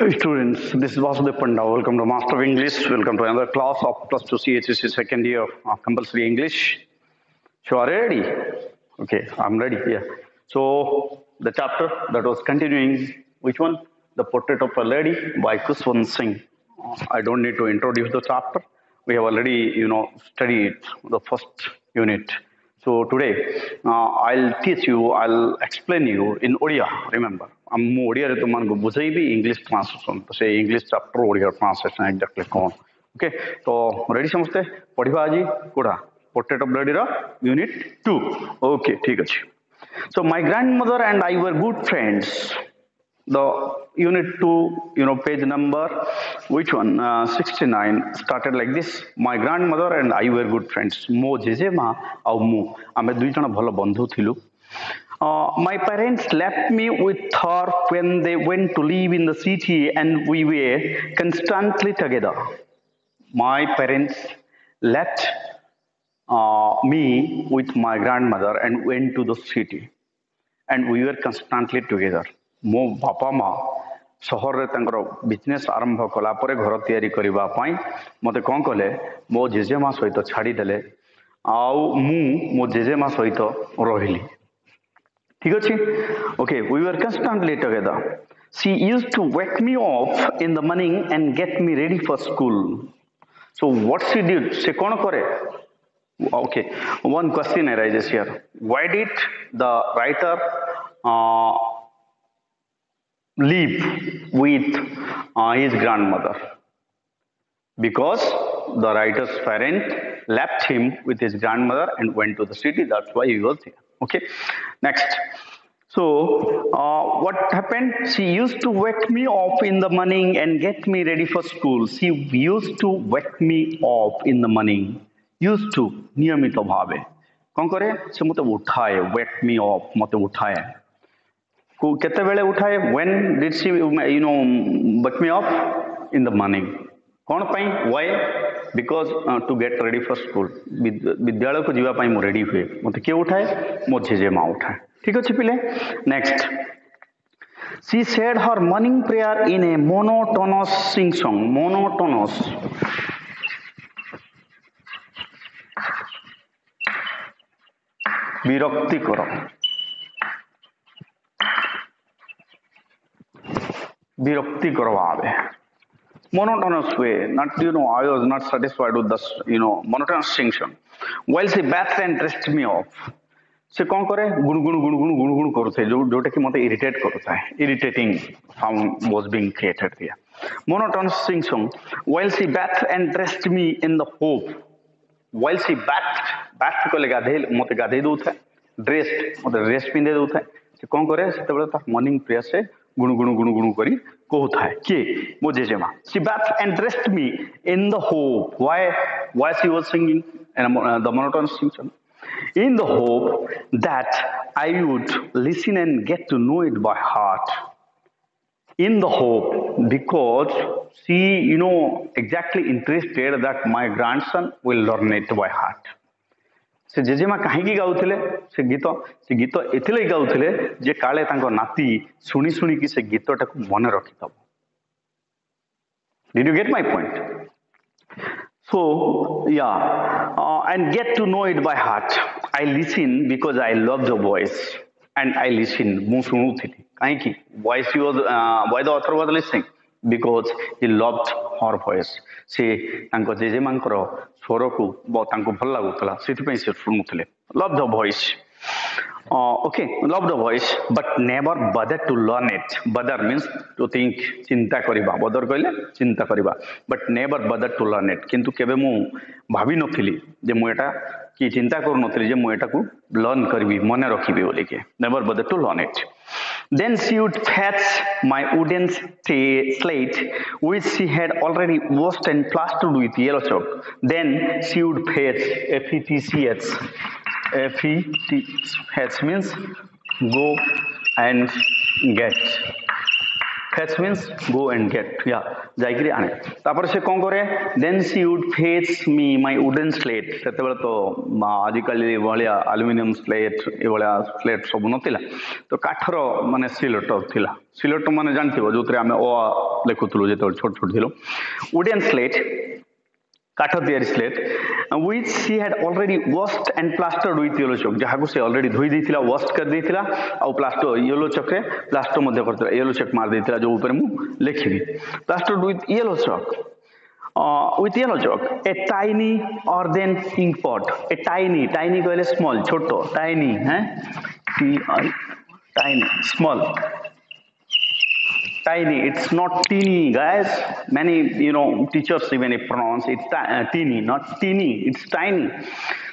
Students, this is Vasudev Panda. Welcome to Master of English. Welcome to another class of plus 2 CHSC second year of compulsory English. So are you ready? Okay, I'm ready. Yeah. So the chapter that was continuing, which one? The Portrait of a Lady by Kushwant Singh. I don't need to introduce the chapter. We have already, studied the first unit. So today, I'll teach you, I'll explain you in Odia, remember. I'm Odia to man buzaibi English translation. To say English chapter Odia translation exactly कौन. Okay, so ready समझते? पढ़िबा आजी कोड़ा. Portrait of Lady Unit 2. Okay, ठीक अछि. So my grandmother and I were good friends. The unit 2, page number, which one? 69, started like this. My grandmother and I were good friends. Mo jejema au mu. Ame dui jana bhalo bandhu thilu. My parents left me with her when they went to live in the city and we were constantly together. My parents left me with my grandmother and went to the city and we were constantly together. ମୋ ବାପା ମା ସହରରେ ତାଙ୍କର business ଆରମ୍ଭ କଲା ପରେ ଘର ତିଆରି କରିବା ପାଇଁ ମୋତେ କ'ଣ କଲେ ମୋ ଜେଜେମା ସହିତ ଛାଡ଼ିଦେଲେ ଆଉ ମୁଁ ମୋ ଜେଜେମା ସହିତ ରହିଲି ଠିକ ଅଛି okay we were constantly together. She used to wake me up in the morning and get me ready for school. So what she did, ସେ କ'ଣ କରେ? Okay, one question arises here. Why did the writer live with his grandmother? Because the writer's parent left him with his grandmother and went to the city. That's why he was there. Okay, next. So what happened? She used to wake me up in the morning and get me ready for school. She used to wake me up in the morning. Used to नियमित भावे कौन करे से मते उठाए wake me up मते उठाए केते बेले उठाए when did she wake me up in the morning कौन पाई why because to get ready for school विद्यालय को जीवा पाई मु रेडी हुए मते के उठाए मो जेजेमा उठाए ठीक अछि पिले next she said her morning prayer in a monotonous sing song monotonous বিরক্তিকর বিরক্তিকর ভাবে monotonous way not I was not satisfied with this monotonous sing while she bathed and dressed me off से कौन करे गुणगुण गुणगुण गुणगुण करूथे जोटा कि मते irritate करूथा irritating sound was being created here monotonous sing song while she bathed and dressed me in the hope while she bathed को गाधे मते गाधे दउथा dressed मते dress पिंदे दउथा से कौन करे सेते बेले ता मॉर्निंग प्रेयर से गुणगुण करी कहूथा के मो जेजेमा she bathed and dressed me in the hope why she was singing the monotonous sing song in the hope that I would listen and get to know it by heart in the hope because she exactly interested that my grandson will learn it by heart से जेजेमा कहीं गाउथिले से गीत एथिले गाउथिले जे काले तांको नाती सुनी सुनी कि से गीतटा को मन रखि तब did you get my point so yeah and get to know it by heart I listen because I love the voice and I listen मु सुनुथिली काहे कि why the author was listening because he loved her voice से तांको जेजेमांकर स्वर को तांको भल लागुतला सेति पई से सुनुथिले love the voice okay love the voice but never bother to learn it bother means to think चिंता करिबा bother कहले चिंता करिबा but never bother to learn it किंतु केबे मु भाबी नथिली जे मु एटा कि चिंता करू नथिली जे मु एटा को लर्न करबी मने रखिबी बोली के never bother to learn it then she would fetch my wooden slate which she had already washed and plastered with yellow chalk then she would fetch fetch means go and get fetch means go and get, yeah, जाइकरी आने तापर से कौन करे then she would fetch me my wooden slate सेते बेला तो आजिकल Walia aluminium slate ए Walia slate सब नथिला तो काठर माने सिलट माने जानथिबो जोतरे आमे ओ लेखुतलु जेतो छोट छोट थिलो wooden slate काठ तैयारी slate which she had already washed and plastered with yellow chalk जहाँ को से already धोई देथिला wash कर देथिला और plaster yellow chalk रे plaster मध्य करथिला yellow chalk मार देथिला जो ऊपर मु लिखिबी plastered with yellow chalk a tiny earthen ink pot a tiny कहले small छोटो tiny हैं tiny small tiny, it's not teeny, guys. Many, teachers even pronounce it teeny, not teeny, it's tiny.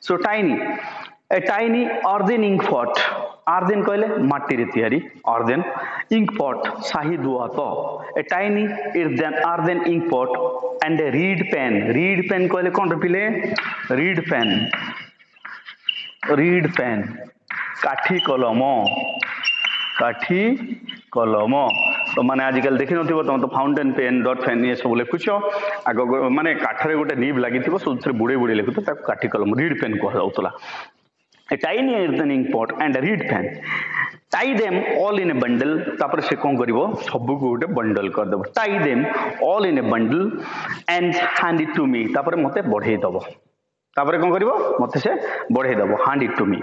So tiny, a tiny earthen ink pot. Earthen कहले माटी रे तैयारी earthen ink pot शाही दुआ तो a tiny earthen ink pot and a reed pen कहले कौन रपिले reed pen काठी कलम तो माने आजिकल देखि नथिबो तुम तो फाउंटेन पेन डॉट पेन ये सब लिखुछ आग माने काठरे गोटे नीब लागिथिबो सुथरे बुड़े लिखुथ ता काठी कलम रीड पेन कह जाउतला a tiny earthen ink pot and a reed pen tie them all in a bundle तापर से कोन करिवो सब को गोटे बंडल कर देबो tie them all in a bundle and hand it to me तापर मते बढ़े दबो तापर कोन करिवो मते से बढ़े दबो hand it to me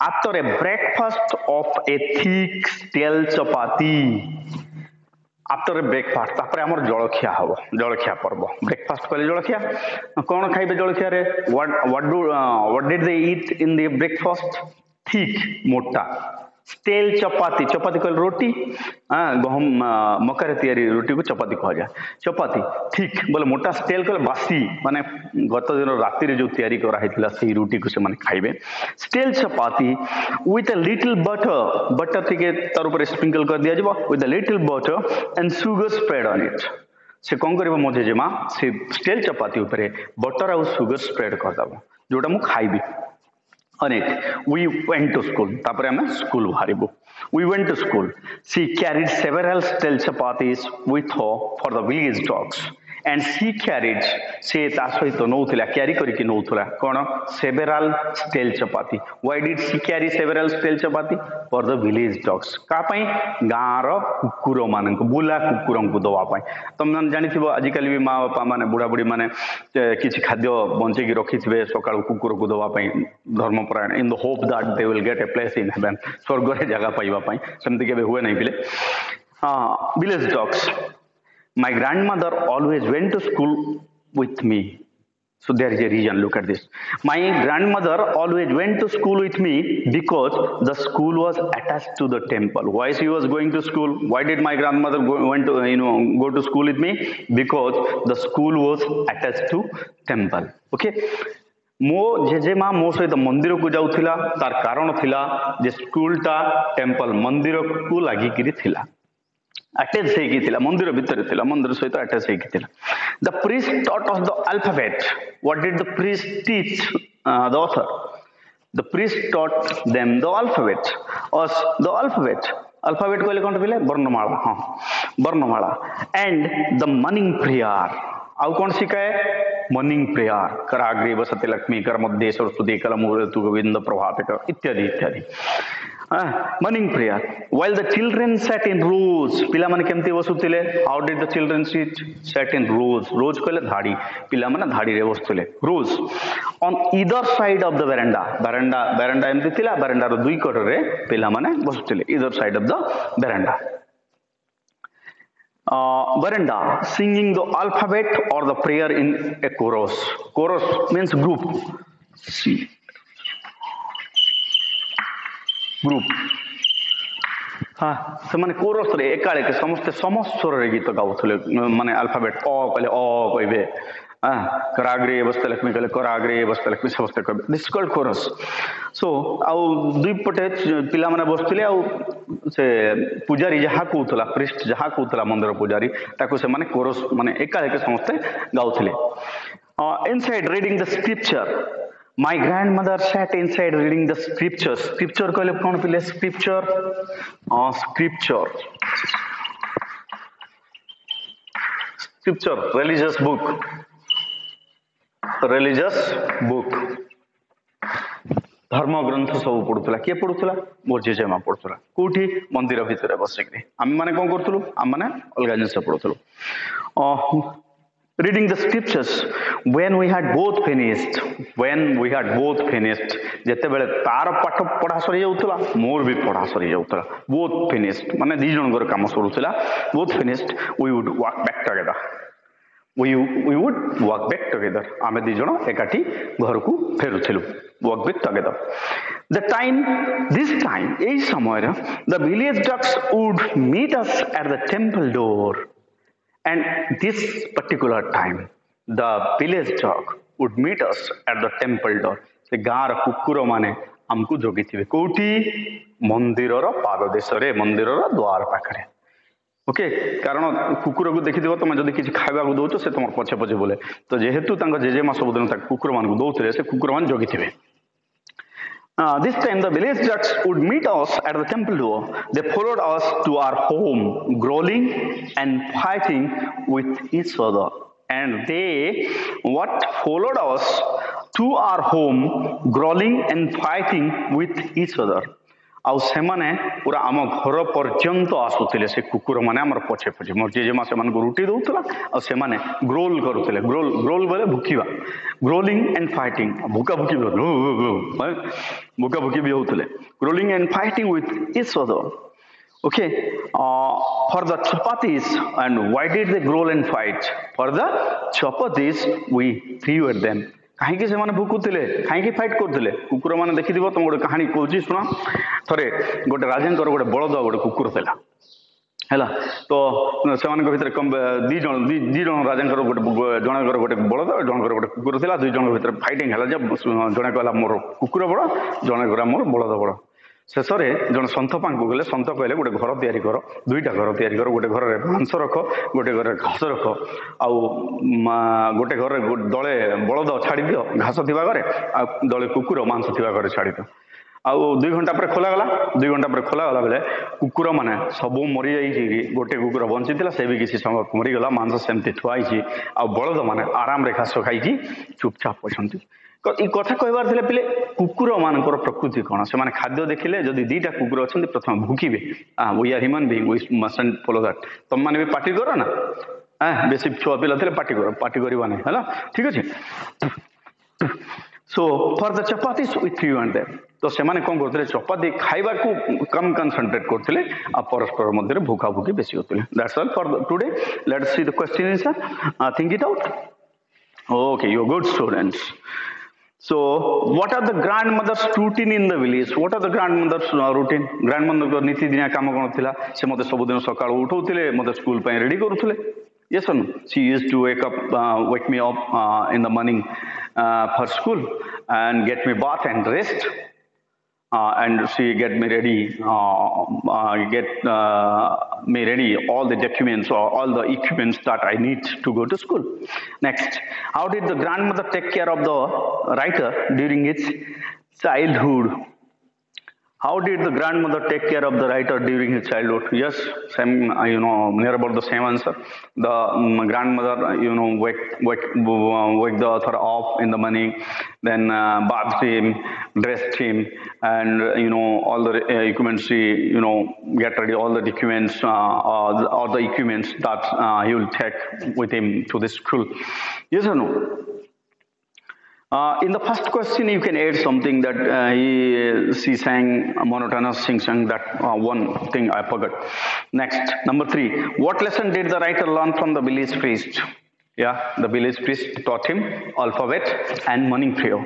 after a breakfast of a thick stale chapati after a breakfast तापर हमर जलखिया पर्व ब्रेकफास्ट कहले जलखिया कोन खाइबे जलखिया रे what did they eat in the breakfast thick मोटा स्टेल चपाती कहले रोटी गहम मकर तैयारी रोटी को चपाती कह जाए चपाती ठीक बोले मोटा स्टेल कहले बासी माने गत दिन राति रे जो तैयारी करा हितला सही रोटी को से माने खाइबे stale chapati with a little butter टिके तार ऊपर स्प्रिंकल कर दिया जबो with a little butter and sugar spread on it से कोन करबो मो जेजेमा से स्टेल चपाती ऊपर बटर और शुगर स्प्रेड कर दबो जोटा मु खाइबी on it we went to school tapare ame school bharibu we went to school she carried several stale chapatis with her for the village dogs and she carried se ta sohito noutila carry kariki noutila kono several stale chapati why did she carry several stale chapati for the village dogs ka pai gaaro kukuro mananku bula kukuranku dowa pai तुम जानी थी आज कल भी माँ बापा माने बुढ़ा बुढ़ी माने किसी खाद्य बंचे की रखी थे सकाल कुकुर को दवा धर्मपरायण in the hope that they will get a place in heaven स्वर्ग रे जगह पाइबा पई सेमति केबे हुए नहीं पिले village dogs my grandmother always went to school with me so there is a reason look at this my grandmother always went to school with me because the school was attached to the temple why she was going to school why did my grandmother go to school with me because the school was attached to temple okay मो जेजेमा मो सहित मंदिर को जाउथिला तार कारण थिला जे school टा temple मंदिर को लागि किरि थिला अटैच हेकी थिला मंदिर भीतर थिला मंदिर सहित अटैच हेकी थिला the priest taught of the alphabet what did the priest teach the author the priest taught them the alphabet us the alphabet कहले कोन पिले वर्णमाला हां वर्णमाला एंड द मॉर्निंग प्रेयर आउ कौन सिखाए मॉर्निंग प्रेयर कराग्रे वसते लक्ष्मी कर मध्य सरस्वती कलमूर्तु गोविंद प्रभात इत्यादि इत्यादि morning prayer while the children sat in rows पिला माने केमती बसुतिले how did the children sat in rows कहले धाड़ी पिला माने धाड़ी रे बसुतिले rows on either side of the veranda एमती थिला veranda रो दुई कट रे पिला माने बसुतिले either side of the veranda veranda singing the alphabet or the prayer in a chorus means group हाँ से माने कोरस रे एकाले के समस्त समस्वर रे गीत गाउथले माने अल्फाबेट अ कहले अ कहबे कराग्रे वस्ते लक्ष्मी कहले कराग्रे वस्ते लक्ष्मी समस्त कहबे दिस कॉल्ड कोरस सो आउ दुई पटे पिला माने बसथिले आउ से पुजारी जहा कहउतला प्रीस्ट जहा कहउतला मंदिर पुजारी ताको से माने कोरस माने एकाले के समस्त गाउथले inside reading the scripture My grandmother sat inside reading the scriptures. Scripture कहले कौन पिले scripture scripture, religious book. धर्म ग्रंथ सब पढ़ुला किए पढ़ुला मोर जेजेमा पढ़ुला कौटी मंदिर भितर बसिक आम मैंने कौन करूँ आम मैंने अलग जिन पढ़ुलु reading the scriptures when we had both finished जेते बेले तार पाठ पढ़ा सरी जाउतला मोर भी पढ़ा सरी जाउतला both finished माने दी जनकर काम सरुतला both finished we would walk back together we would walk back together आमे दी जण एकाठी घर को फेरुथिलु walk back together this time ei समय the village ducks would meet us at the temple door. And this particular time, the village duck would meet us at the temple door. Se gaar kukuro mane amku jogithibe kouti mandiror padodesh mandiror द्वार पाखरे okay कारण कुकुर को देखि दिबो तमे जदी किछि खाइबा को दोचो से तमर पछे पछे बोले तो जेहेतु तांग जेजेमा सब दिन ता कुकुर मान को दोउथिले से कुकुर मान जगिथिबे. This time the village ducks would meet us at the temple door. They followed us to our home, growling and fighting with each other. And they followed us to our home, growling and fighting with each other. आउ सेमाने पूरा आम घर पर्यंत आसुतिले से कुकुर माने हमर पछे पछे मोर जेजेमा सेमान को रुटी दउतला आ सेमाने ग्रोल करूतिले ग्रोल बोले भुकिबा ग्रोलिंग एंड फाइटिंग भुका भुकी भी होतले growling and fighting with each other okay for the chapatis and why did they growl and fight for the chapatis we feared them कहीं से माने भुकुतिले कहीं फाइट करथिले कुकुर माने देखि दिबो तुम गोटे कहानी कहूची सुना थरे गोटे राजेंकर गोटे बळद गोटे कुकुर थिला हैला तो से माने भीतर कम दी जण राजेंकर गोटे जणकर गोटे बळद जणकर गोटे कुकुर थिला दुई जण भीतर फाइटिंग हैला जब जणे कहला मोर कुकुर बड़ जणे कहला मोर बळद बड़ शेषे जन सन्थ पाखु गले सन्थ कहले गोटे घर तैयारी कर दुईटा घर तैयारी कर गोटे घर मांस रख गोटे घर घास रख आउ गोटे घर दले बलद छाड़ी दियो घास थी घरे दले कुकुर मांस थी घरे छाड़ी दियो आउ 2 घंटा पर खोलागला 2 घंटा पर खोलागला बेले कुकुर माने सब मरी जाइए गोटे कुकुर बंची से भी किसी समय मरीगला मांस सेमती थुआई आ बलद माने आराम रे घास खाई चुपचाप अछंती ई कथा कहबार थिले पिले कुकुर मानकर प्रकृति कोन से माने खाद्य देखिले जदी दीटा कुकुर अछंती प्रथम भुकिबे we are human being we must follow that तुम माने भी पार्टी करो ना बेसी छुआ पिला थिले पार्टी करबा नै हला ठीक अछि so for the chapatis with you and them तो से माने कोन करथिले चपाती खाइबा को कम कंसंट्रेट करथिले आ परस्पर मध्य भूखा भूखी बेसी होथिले that's all for today let's see the question answer think it out okay you are good students. So, what are the grandmother's routine in the village? What are the grandmother's routine? Grandmother को नीति दिना काम कौन थिला से मते सब दिन सकाळ उठौथिले मते स्कूल पय ready करूथिले yes or no she used to wake me up in the morning for school and get me bath and rest and she get me ready all the documents or all the equipments that I need to go to school. Next, how did the grandmother take care of the writer during its childhood? How did the grandmother take care of the writer during his childhood? Yes, same, near about the same answer. The grandmother, wake the author up in the morning, then bathed him, dressed him, and all the equipments. She, get ready all the documents, all the equipments that he will take with him to the school. Yes or no? In the first question, you can add something that she sang a monotonous sing-song. That one thing I forgot. Next, number 3. What lesson did the writer learn from the village priest? Yeah, the village priest taught him alphabet and morning prayer.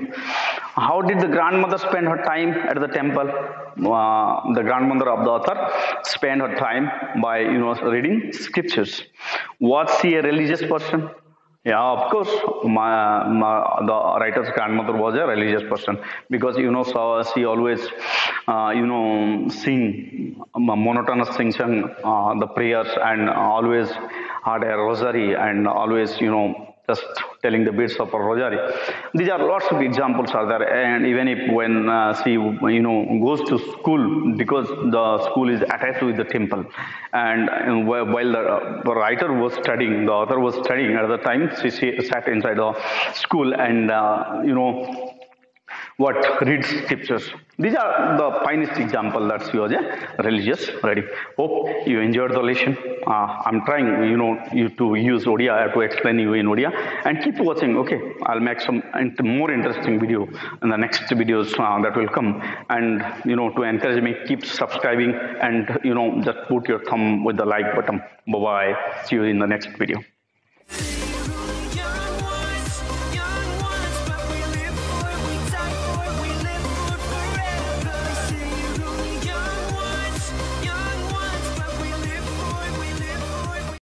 How did the grandmother spend her time at the temple? The grandmother of the author spent her time by reading scriptures. Was she a religious person? Yeah, of course. The writer's grandmother was a religious person because so she always sing monotonous sing the prayers and always had a rosary and always just telling the beads of a rosary. These are lots of examples are there, and even if when she goes to school, because the school is attached with the temple, and while the writer was studying, the author was studying at the time, she sat inside the school and what reads scriptures. These are the finest example that she was a religious lady. Hope you enjoyed the lesson. I'm trying, you to use Odia to explain you in Odia, and keep watching. Okay, I'll make some more interesting video in the next videos that will come. And to encourage me, keep subscribing and just put your thumb with the like button. Bye bye. See you in the next video.